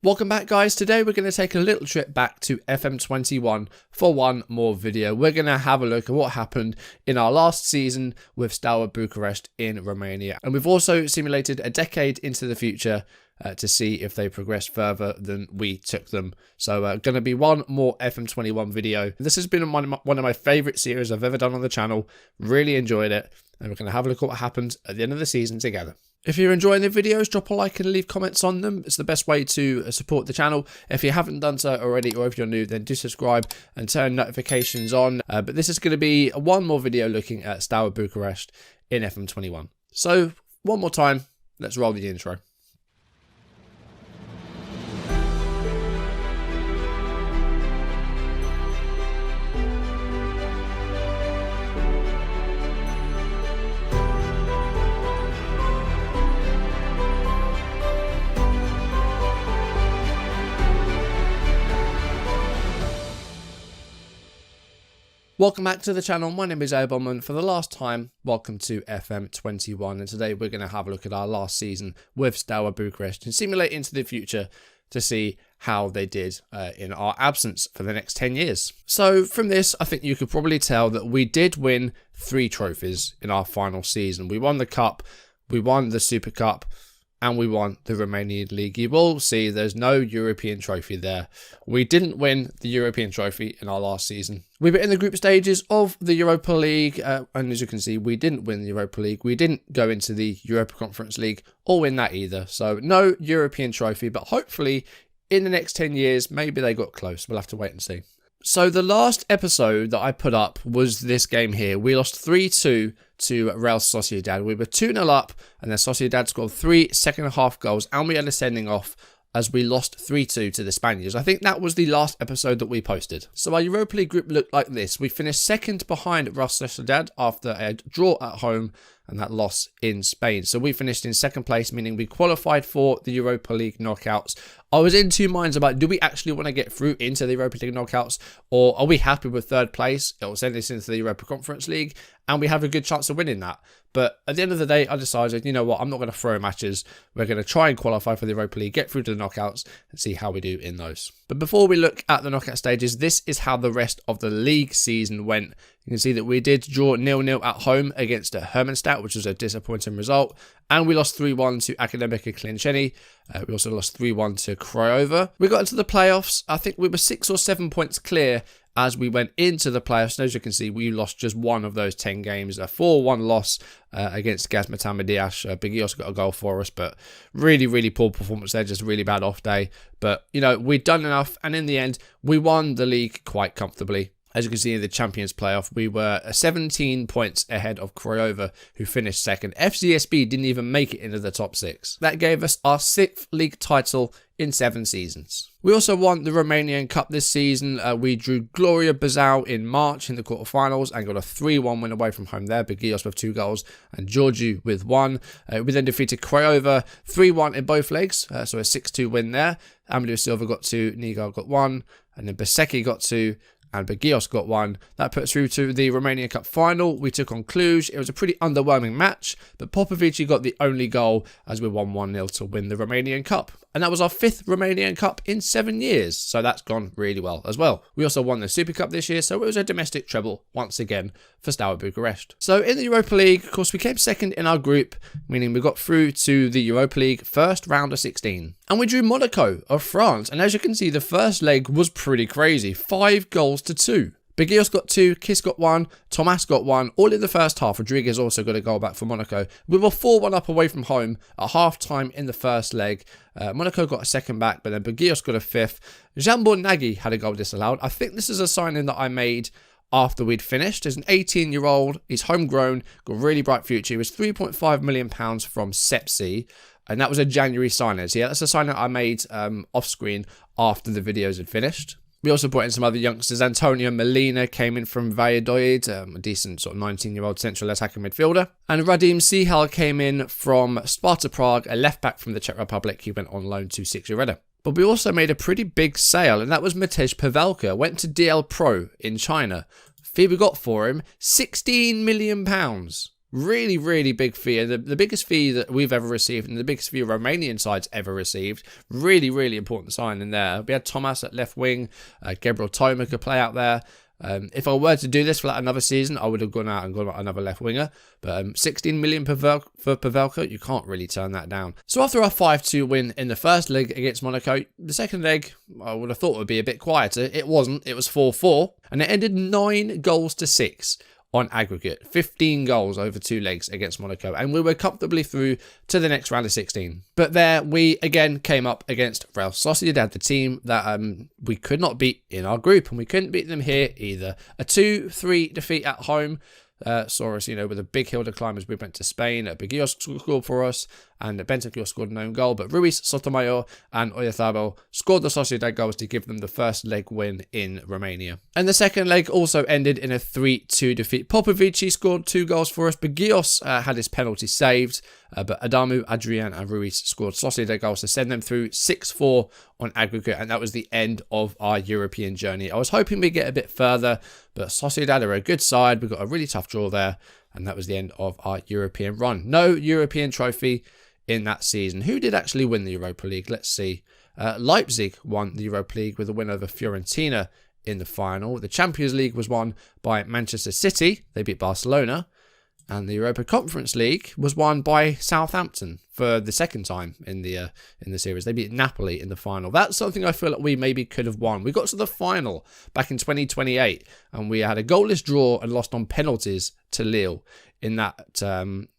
Welcome back, guys. Today we're going to take a little trip back to FM21 for one more video. We're going to have a look at what happened in our last season with Steaua Bucharest in Romania. And we've also simulated a decade into the future to see if they progress further than we took them. So going to be one more FM21 video. This has been one of my favourite series I've ever done on the channel. Really enjoyed it. And we're going to have a look at what happened at the end of the season together. If you're enjoying the videos, drop a like and leave comments on them. It's the best way to support the channel. If you haven't done so already, or if you're new, then do subscribe and turn notifications on. But this is going to be one more video looking at Steaua Bucharest in FM21. So, one more time, let's roll the intro. Welcome back to the channel. My name is Abelman, and for the last time, welcome to FM21. And today we're going to have a look at our last season with Steaua Bucharest and simulate into the future to see how they did in our absence for the next 10 years. So from this, I think you could probably tell that we did win 3 trophies in our final season. We won the Cup, we won the Super Cup, and we won the Romanian League. You will see there's no European trophy there. We didn't win the European trophy in our last season. We were in the group stages of the Europa League, and as you can see, we didn't win the Europa League. We didn't go into the Europa Conference League or win that either. So no European trophy, but hopefully in the next 10 years, maybe they got close. We'll have to wait and see. So the last episode that I put up was this game here. We lost 3-2 to Real Sociedad. We were 2-0 up, and then Sociedad scored 3 second-half goals, and we had a sending off as we lost 3-2 to the Spaniards. I think that was the last episode that we posted. So our Europa League group looked like this. We finished second behind Real Sociedad after a draw at home and that loss in Spain. So we finished in second place, meaning we qualified for the Europa League knockouts. I was in two minds about, do we actually want to get through into the Europa League knockouts, or are we happy with third place? It will send us into the Europa Conference League, and we have a good chance of winning that. But at the end of the day, I decided, you know what, I'm not going to throw matches. We're going to try and qualify for the Europa League, get through to the knockouts, and see how we do in those. But before we look at the knockout stages, this is how the rest of the league season went. You can see that we did draw 0-0 at home against Hermannstadt, which was a disappointing result. And we lost 3-1 to Academica Clinceni. We also lost 3-1 to Craiova. We got into the playoffs. I think we were 6 or 7 points clear as we went into the playoffs. And as you can see, we lost just one of those 10 games. A 4-1 loss against Gazmet Ahmediash. Begios got a goal for us, but really, really poor performance there. Just really bad off day. But, you know, we'd done enough. And in the end, we won the league quite comfortably. As you can see in the Champions playoff, we were 17 points ahead of Craiova, who finished second. FCSB didn't even make it into the top 6. That gave us our 6th league title in 7 seasons. We also won the Romanian Cup this season. We drew Gloria Bazau in March in the quarterfinals and got a 3-1 win away from home there. Begios with 2 goals and Georgiou with 1. We then defeated Craiova 3-1 in both legs, so a 6-2 win there. Amadou Silva got 2, Nigar got 1, and then Besecki got 2. And Begios got 1. That put us through to the Romanian Cup final. We took on Cluj. It was a pretty underwhelming match, but Popovici got the only goal as we won 1-0 to win the Romanian Cup. And that was our 5th Romanian Cup in 7 years, so that's gone really well as well. We also won the Super Cup this year, so it was a domestic treble once again for Steaua Bucharest. So in the Europa League, of course, we came second in our group, meaning we got through to the Europa League first round of 16. And we drew Monaco of France, and as you can see, the first leg was pretty crazy. 5 goals to 2. Begios got 2, Kiss got 1, Tomas got 1, all in the first half. Rodriguez also got a goal back for Monaco. We were 4-1 up away from home at half-time in the first leg. Monaco got a second back, but then Begios got a 5th. Jambon Nagy had a goal disallowed. I think this is a signing that I made after we'd finished. As an 18-year-old, he's homegrown, got a really bright future. He was £3.5 million from Sepsi, and that was a January signing. So yeah, that's a signing I made off-screen after the videos had finished. We also brought in some other youngsters. Antonio Molina came in from Valladolid, a decent sort of 19-year-old central attacking midfielder. And Radim Sihal came in from Sparta Prague, a left-back from the Czech Republic. He went on loan to Sixureda. But we also made a pretty big sale, and that was Matej Pavelka. Went to DL Pro in China. Fee we got for him, £16 million. Really, really big fee. And the biggest fee that we've ever received and the biggest fee Romanian sides ever received. Really, really important signing there. We had Thomas at left wing. Gabriel Toma could play out there. If I were to do this for like another season, I would have gone out and got another left winger. But 16 million for Pavelka, you can't really turn that down. So after our 5-2 win in the first leg against Monaco, the second leg, I would have thought would be a bit quieter. It wasn't. It was 4-4. And it ended 9-6 on aggregate. 15 goals over 2 legs against Monaco. And we were comfortably through to the next round of 16. But there we again came up against Real Sociedad, the team that we could not beat in our group. And we couldn't beat them here either. A 2-3 defeat at home. Saw us, with a big hill to climb as we went to Spain. Bugios scored for us, and Bentancur scored an own goal. But Ruiz, Sotomayor, and Oyarzabal scored the Sociedad goals to give them the first leg win in Romania. And the second leg also ended in a 3-2 defeat. Popovici scored 2 goals for us. Bugios had his penalty saved, but Adamu, Adrian, and Ruiz scored Sociedad goals to send them through 6-4 on aggregate, and that was the end of our European journey. I was hoping we'd get a bit further, but Sociedad are a good side. We got a really tough draw there, and that was the end of our European run. No European trophy in that season. Who did actually win the Europa League? Let's see. Leipzig won the Europa League with a win over Fiorentina in the final. The Champions League was won by Manchester City. They beat Barcelona. And the Europa Conference League was won by Southampton for the second time in the series. They beat Napoli in the final. That's something I feel like we maybe could have won. We got to the final back in 2028, and we had a goalless draw and lost on penalties to Lille in that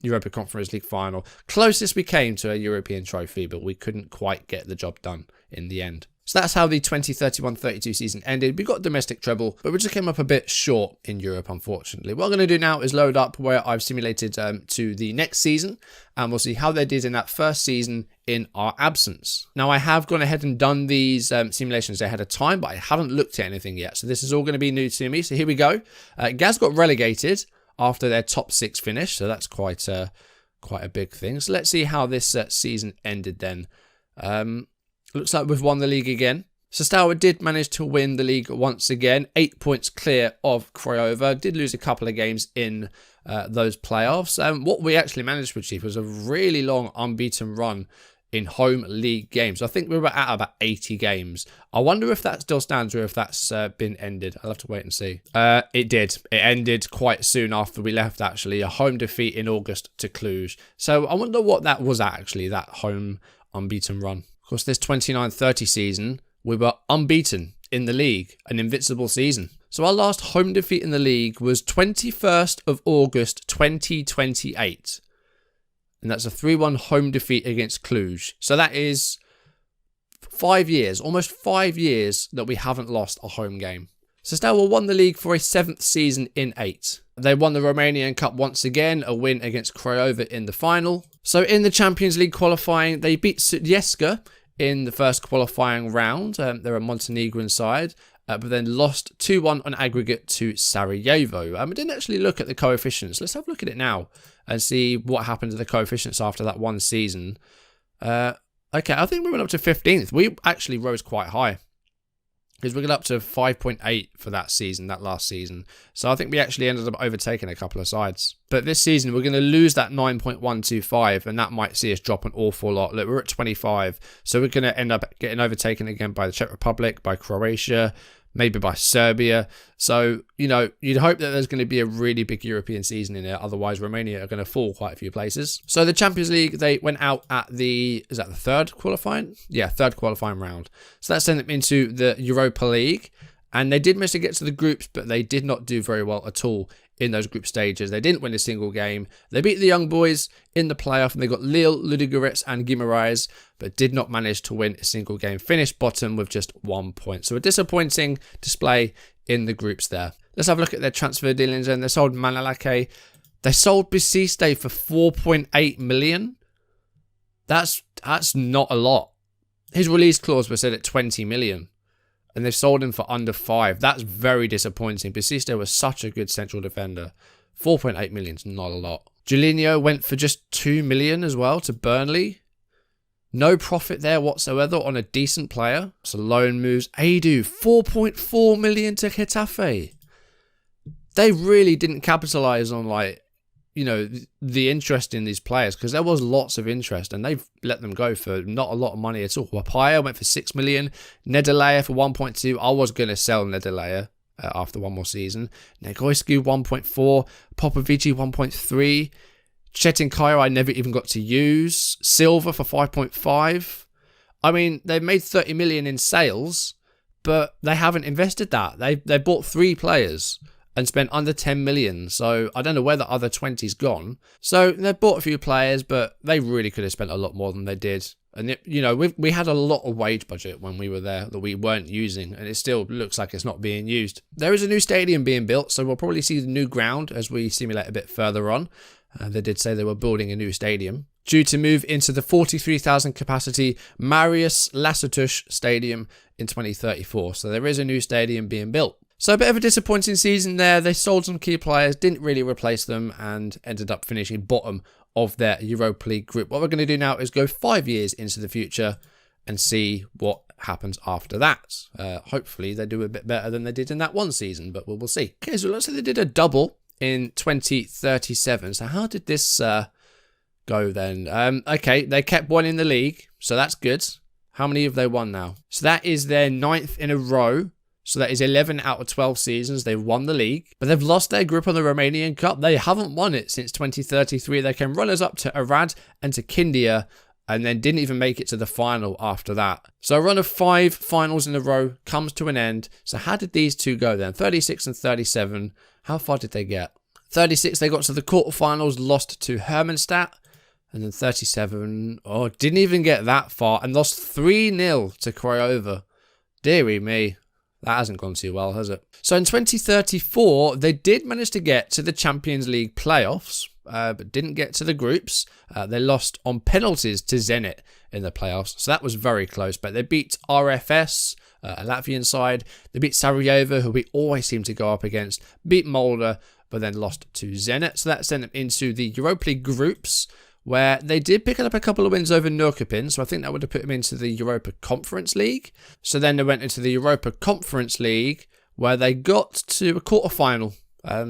Europa Conference League final. Closest we came to a European trophy, but we couldn't quite get the job done in the end. So that's how the 2031-32 season ended. We got domestic treble, but we just came up a bit short in Europe, unfortunately. What I'm going to do now is load up where I've simulated to the next season, and we'll see how they did in that first season in our absence. Now, I have gone ahead and done these simulations ahead of time, but I haven't looked at anything yet. So this is all going to be new to me. So here we go. Gaz got relegated after their top 6 finish, so that's quite a big thing. So let's see how this season ended then. Looks like we've won the league again. So Steaua did manage to win the league once again. 8 points clear of Craiova. Did lose a couple of games in those playoffs. What we actually managed to achieve was a really long unbeaten run in home league games. I think we were at about 80 games. I wonder if that still stands or if that's been ended. I'll have to wait and see. It did. It ended quite soon after we left, actually. A home defeat in August to Cluj. So I wonder what that was actually, that home unbeaten run. Of course, this 29-30 season, we were unbeaten in the league, an invincible season. So our last home defeat in the league was 21st of August 2028. And that's a 3-1 home defeat against Cluj. So that is 5 years, almost 5 years that we haven't lost a home game. So Steaua won the league for a 7th season in 8. They won the Romanian Cup once again, a win against Craiova in the final. So in the Champions League qualifying, they beat Sutjeska in the first qualifying round. They're a Montenegrin side, but then lost 2-1 on aggregate to Sarajevo. I didn't actually look at the coefficients. Let's have a look at it now and see what happened to the coefficients after that one season. Okay, I think we went up to 15th. We actually rose quite high, because we got up to 5.8 for that season, that last season. So I think we actually ended up overtaking a couple of sides. But this season, we're going to lose that 9.125, and that might see us drop an awful lot. Look, we're at 25, so we're going to end up getting overtaken again by the Czech Republic, by Croatia, maybe by Serbia. So, you'd hope that there's going to be a really big European season in there. Otherwise, Romania are going to fall quite a few places. So the Champions League, they went out at the third qualifying? Yeah, third qualifying round. So that sent them into the Europa League. And they did manage to get to the groups, but they did not do very well at all in those group stages. They didn't win a single game. They beat the Young Boys in the playoff, and they got Lille, Ludogorets, and Guimarães, but did not manage to win a single game. Finished bottom with just 1 point. So a disappointing display in the groups there. Let's have a look at their transfer dealings. And they sold Manalake. They sold Biciste for 4.8 million. That's not a lot. His release clause was set at 20 million. And they've sold him for under 5. That's very disappointing. Biciste was such a good central defender. 4.8 million is not a lot. Julinho went for just 2 million as well to Burnley. No profit there whatsoever on a decent player. So loan moves. Edu, 4.4 million to Getafe. They really didn't capitalise on the interest in these players, because there was lots of interest and they've let them go for not a lot of money at all. Wapaya went for 6 million, Nedalea for 1.2. I was going to sell Nedalea after one more season. Negoiscu 1.4, Popovici 1.3, Chetinkaya I never even got to use, Silva for 5.5. I mean, they've made 30 million in sales, but they haven't invested that. They bought 3 players and spent under 10 million. So I don't know where the other 20's gone. So they bought a few players, but they really could have spent a lot more than they did. And we had a lot of wage budget when we were there that we weren't using, and it still looks like it's not being used. There is a new stadium being built, so we'll probably see the new ground as we simulate a bit further on. They did say they were building a new stadium, due to move into the 43,000 capacity Marius Lasutush Stadium in 2034. So there is a new stadium being built. So a bit of a disappointing season there. They sold some key players, didn't really replace them, and ended up finishing bottom of their Europa League group. What we're going to do now is go 5 years into the future and see what happens after that. Hopefully they do a bit better than they did in that one season, but we'll see. Okay, so it looks like they did a double in 2037. So how did this go then? Okay, they kept one in the league, so that's good. How many have they won now? So that is their 9th in a row. So that is 11 out of 12 seasons they've won the league. But they've lost their grip on the Romanian Cup. They haven't won it since 2033. They came runners up to Arad and to Kindia, and then didn't even make it to the final after that. So a run of 5 finals in a row comes to an end. So how did these two go then? 36 and 37. How far did they get? 36, they got to the quarterfinals, lost to Hermannstadt. And then 37, didn't even get that far, and lost 3-0 to Craiova. Dearie me. That hasn't gone too well, has it? So in 2034, they did manage to get to the Champions League playoffs, but didn't get to the groups. They lost on penalties to Zenit in the playoffs, so that was very close. But they beat RFS, a Latvian side. They beat Sarajevo, who we always seem to go up against. Beat Molde, but then lost to Zenit. So that sent them into the Europa League groups, where they did pick up a couple of wins over Nurkopin, so I think that would have put them into the Europa Conference League. So then they went into the Europa Conference League, where they got to a quarterfinal.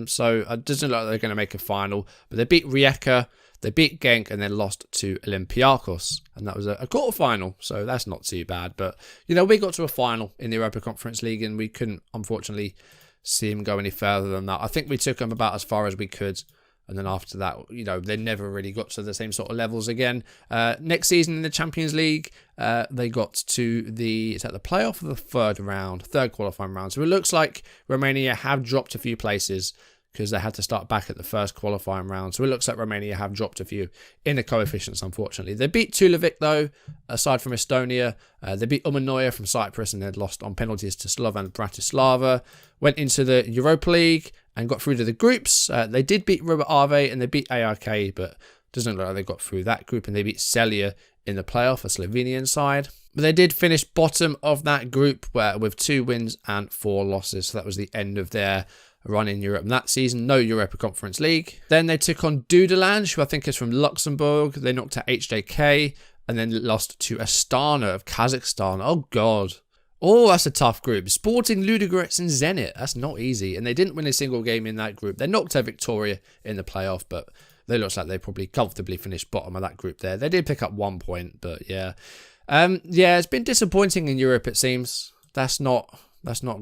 So it doesn't look like they're going to make a final, but they beat Rijeka, they beat Genk, and then lost to Olympiacos, and that was a quarterfinal. So that's not too bad, but we got to a final in the Europa Conference League, and we couldn't, unfortunately, see them go any further than that. I think we took them about as far as we could. And then after that, they never really got to the same sort of levels again. Next season in the Champions League, they got to the playoff of the third qualifying round. So it looks like Romania have dropped a few places because they had to start back at the first qualifying round. So it looks like Romania have dropped a few in the coefficients, unfortunately. They beat Tulevic, though, aside from Estonia. They beat Umanoia from Cyprus, and they'd lost on penalties to Slovan Bratislava. Went into the Europa League and got through to the groups. They did beat Robert Ave and they beat ARK, but doesn't look like they got through that group. And they beat Celje in the playoff, a Slovenian side. But they did finish bottom of that group with 2 wins and 4 losses. So that was the end of their run in Europe. And that season, no Europa Conference League. Then they took on Dudelange, who I think is from Luxembourg. They knocked out HJK and then lost to Astana of Kazakhstan. Oh, God. Oh, that's a tough group. Sporting, Ludogorets and Zenit. That's not easy. And they didn't win a single game in that group. They knocked out Victoria in the playoff, but they looks like they probably comfortably finished bottom of that group there. They did pick up 1 point, but yeah. It's been disappointing in Europe, it seems. That's not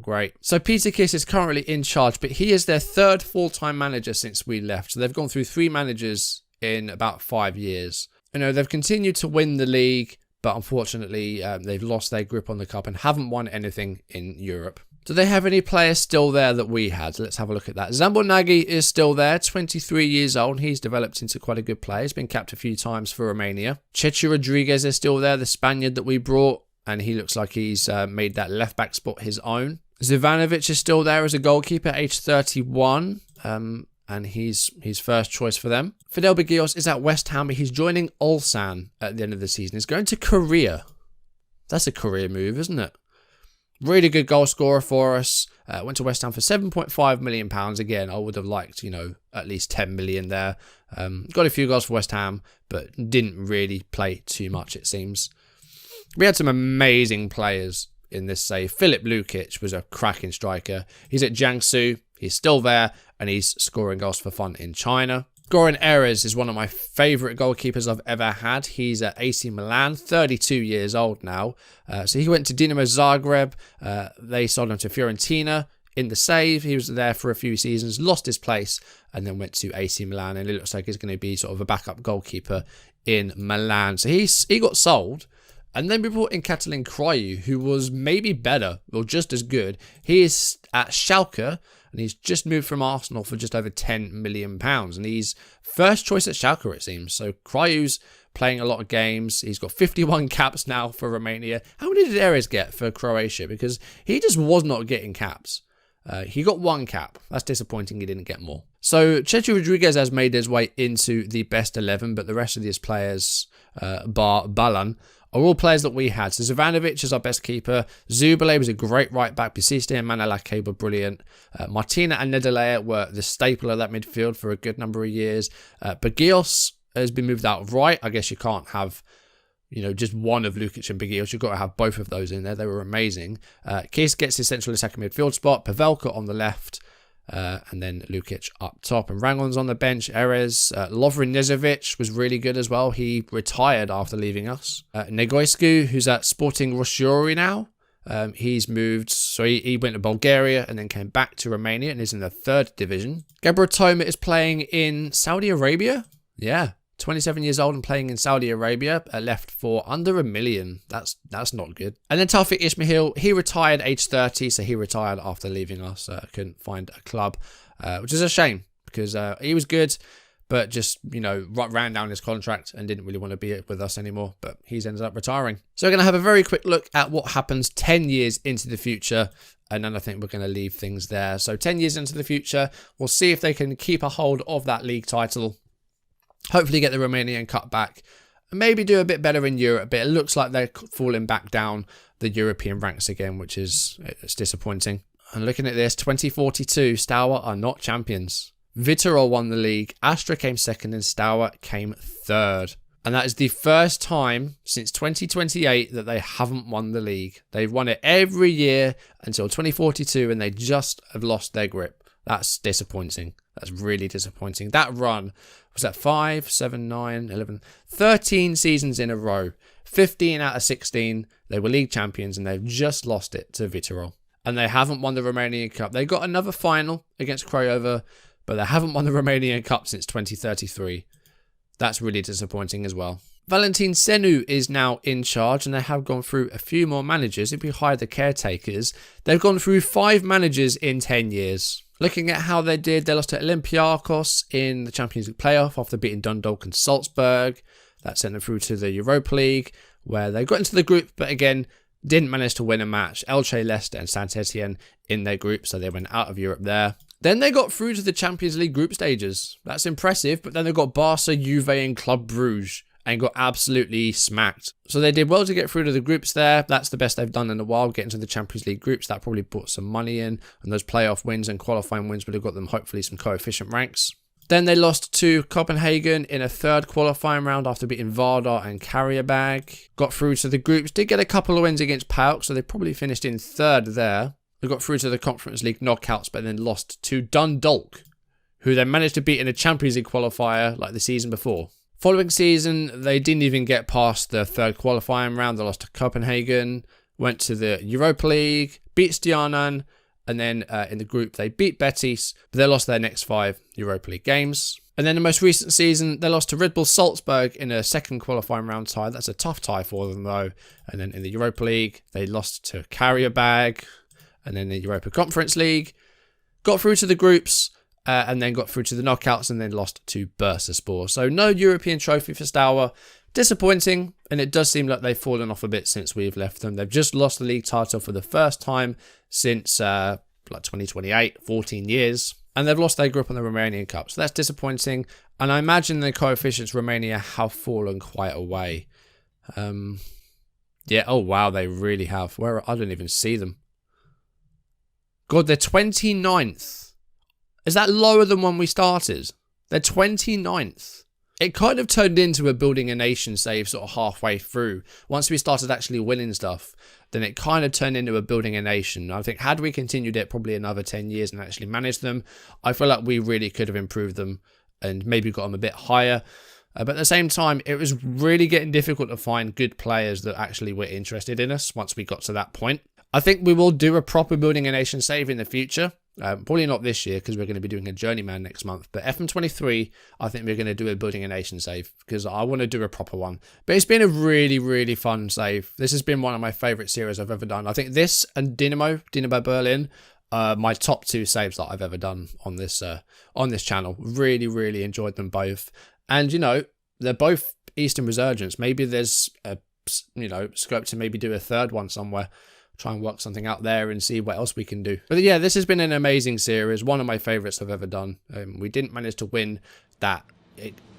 great. So Peter Kiss is currently in charge, but he is their 3rd full-time manager since we left. So they've gone through 3 managers in about 5 years. They've continued to win the league, but unfortunately, they've lost their grip on the cup and haven't won anything in Europe. Do they have any players still there that we had? Let's have a look at that. Zambonagi is still there, 23 years old. He's developed into quite a good player. He's been capped a few times for Romania. Chechu Rodriguez is still there, the Spaniard that we brought, and he looks like he's made that left-back spot his own. Zivanovic is still there as a goalkeeper, age 31. And he's first choice for them. Fidel Begios is at West Ham, but he's joining Ulsan at the end of the season. He's going to Korea. That's a career move, isn't it? Really good goal scorer for us. Went to West Ham for £7.5 million. Again, I would have liked, at least 10 million there. Got a few goals for West Ham, but didn't really play too much, it seems. We had some amazing players in this save. Filip Lukic was a cracking striker. He's at Jiangsu. He's still there, and he's scoring goals for fun in China. Goran Erez is one of my favourite goalkeepers I've ever had. He's at AC Milan, 32 years old now. So he went to Dinamo Zagreb. They sold him to Fiorentina in the save. He was there for a few seasons, lost his place, and then went to AC Milan. And it looks like he's going to be sort of a backup goalkeeper in Milan. So he got sold. And then we brought in Catalin Craiu, who was maybe better or just as good. He is at Schalke, and he's just moved from Arsenal for just over £10 million. And he's first choice at Schalke, it seems. So Craiu's playing a lot of games. He's got 51 caps now for Romania. How many did Erez get for Croatia? Because he just was not getting caps. He got 1 cap. That's disappointing. He didn't get more. So Chechu Rodriguez has made his way into the best 11, but the rest of these players, bar Balan, are all players that we had. So Zivanovic is our best keeper. Zubale was a great right back. Bisiste and Manalake were brilliant. Martina and Nedalea were the staple of that midfield for a good number of years. Bagios has been moved out of right. I guess you can't have, just one of Lukic and Bagios. You've got to have both of those in there. They were amazing. Kies gets his central second midfield spot. Pavelka on the left. And then Lukic up top, and Rangon's on the bench. Erez, Lovren Nezovic was really good as well. He retired after leaving us. Negoescu, who's at Sporting Roșiori now, he's moved, so he went to Bulgaria and then came back to Romania and is in the 3rd division. Gebra Toma is playing in Saudi Arabia. Yeah, 27 years old and playing in Saudi Arabia, left for under $1 million. That's not good. And then Taufik Ismail, he retired age 30, so he retired after leaving us. Couldn't find a club, which is a shame because he was good, but just, ran down his contract and didn't really want to be with us anymore, but he's ended up retiring. So we're going to have a very quick look at what happens 10 years into the future, and then I think we're going to leave things there. So 10 years into the future, we'll see if they can keep a hold of that league title. Hopefully get the Romanian Cup back and maybe do a bit better in Europe, but it looks like they're falling back down the European ranks again, which is disappointing. And looking at this, 2042, Steaua are not champions. Viitorul won the league, Astra came second, and Steaua came third. And that is the first time since 2028 that they haven't won the league. They've won it every year until 2042, and they just have lost their grip. That's disappointing. That's really disappointing. That run was at 5, 7, 9, 11, 13 seasons in a row. 15 out of 16, they were league champions, and they've just lost it to Viitorul. And they haven't won the Romanian Cup. They got another final against Craiova, but they haven't won the Romanian Cup since 2033. That's really disappointing as well. Valentin Senu is now in charge, and they have gone through a few more managers. If we hire the caretakers, they've gone through 5 managers in 10 years. Looking at how they did, they lost to Olympiacos in the Champions League playoff after beating Dundalk and Salzburg. That sent them through to the Europa League, where they got into the group, but again, didn't manage to win a match. Elche, Leicester and Saint-Etienne in their group, so they went out of Europe there. Then they got through to the Champions League group stages. That's impressive, but then they got Barca, Juve and Club Brugge and got absolutely smacked. So they did well to get through to the groups there. That's the best they've done in a while, getting to the Champions League groups. That probably brought some money in, and those playoff wins and qualifying wins would have got them hopefully some coefficient ranks. Then they lost to Copenhagen in a 3rd qualifying round after beating Vardar and Karabag. Got through to the groups, did get a couple of wins against PAOK, so they probably finished in 3rd there. They got through to the Conference League knockouts, but then lost to Dundalk, who then managed to beat in a Champions League qualifier like the season before. Following season, they didn't even get past the 3rd qualifying round. They lost to Copenhagen, went to the Europa League, beat Stjarnan, and then in the group they beat Betis, but they lost their next 5 Europa League games. And then the most recent season, they lost to Red Bull Salzburg in a 2nd qualifying round tie. That's a tough tie for them though. And then in the Europa League, they lost to Karabag, and then the Europa Conference League. Got through to the groups, and then got through to the knockouts, and then lost to Bursaspor. So no European trophy for Steaua. Disappointing, and it does seem like they've fallen off a bit since we've left them. They've just lost the league title for the first time since 2028, 14 years. And they've lost their grip on the Romanian Cup. So that's disappointing. And I imagine the coefficients Romania have fallen quite away. Yeah, oh wow, they really have. I don't even see them. God, they're 29th. Is that lower than when we started? They're 29th. It kind of turned into a building a nation save sort of halfway through. Once we started actually winning stuff, then it kind of turned into a building a nation. I think had we continued it probably another 10 years and actually managed them, I feel like we really could have improved them and maybe got them a bit higher. But at the same time, it was really getting difficult to find good players that actually were interested in us once we got to that point. I think we will do a proper Building a Nation save in the future. Probably not this year because we're going to be doing a Journeyman next month. But FM23, I think we're going to do a Building a Nation save because I want to do a proper one. But it's been a really, really fun save. This has been one of my favourite series I've ever done. I think this and Dynamo Berlin, my top 2 saves that I've ever done on this channel. Really, really enjoyed them both. And, you know, they're both Eastern Resurgence. Maybe there's a, you know, scope to maybe do a third one somewhere. Try and work something out there and see what else we can do. But yeah, this has been an amazing series. One of my favourites I've ever done. We didn't manage to win that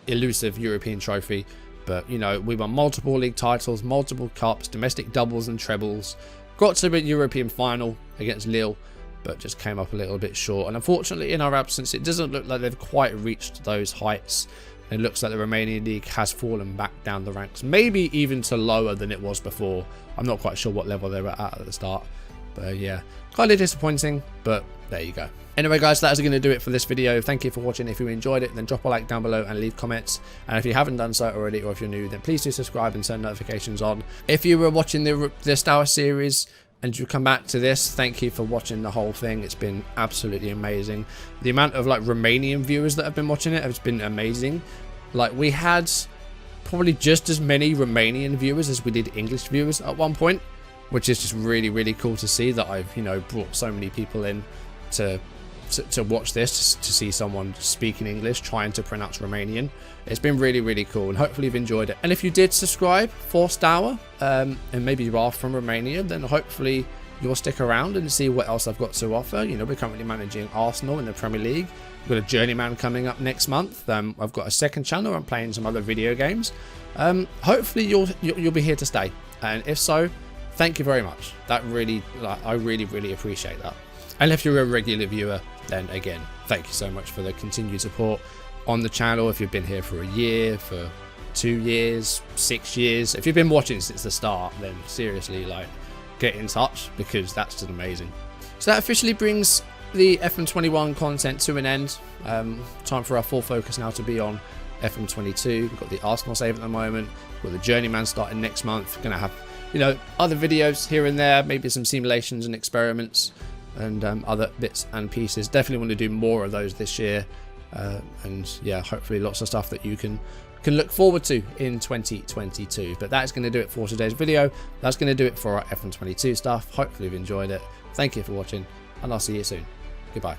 elusive European trophy. But, you know, we won multiple league titles, multiple cups, domestic doubles and trebles. Got to a European final against Lille, but just came up a little bit short. And unfortunately, in our absence, it doesn't look like they've quite reached those heights. It looks like the Romanian league has fallen back down the ranks, maybe even to lower than it was before. I'm not quite sure what level they were at the start. But yeah, kind of disappointing, but there you go. Anyway, guys, that is going to do it for this video. Thank you for watching. If you enjoyed it, then drop a like down below and leave comments. And if you haven't done so already, or if you're new, then please do subscribe and turn notifications on. If you were watching the Star series and you come back to this, thank you for watching the whole thing. It's been absolutely amazing. The amount of like Romanian viewers that have been watching it has been amazing. Like, we had probably just as many Romanian viewers as we did English viewers at one point, which is just really, really cool to see that I've, you know, brought so many people in to watch this, to see someone speaking English trying to pronounce Romanian. It's been really, really cool, and hopefully you've enjoyed it. And if you did subscribe for Stour, and maybe you are from Romania, then hopefully you'll stick around and see what else I've got to offer. You know, we're currently managing Arsenal in the Premier League. We've got a Journeyman coming up next month. I've got a second channel. I'm playing some other video games. Hopefully you'll be here to stay, and if so, thank you very much. That really, I really, really appreciate that. And if you're a regular viewer, then again, thank you so much for the continued support on the channel. If you've been here for a year, for 2 years, 6 years, if you've been watching since the start, then seriously, like, get in touch, because that's just amazing. So that officially brings the FM21 content to an end. Time for our full focus now to be on FM22. We've got the Arsenal save at the moment. We've got the Journeyman starting next month. We're going to have, you know, other videos here and there, maybe some simulations and experiments, and other bits and pieces. Definitely want to do more of those this year, and yeah, hopefully lots of stuff that you can look forward to in 2022. But that's going to do it for today's video. That's going to do it for our FM22 stuff. Hopefully you've enjoyed it. Thank you for watching, and I'll see you soon. Goodbye.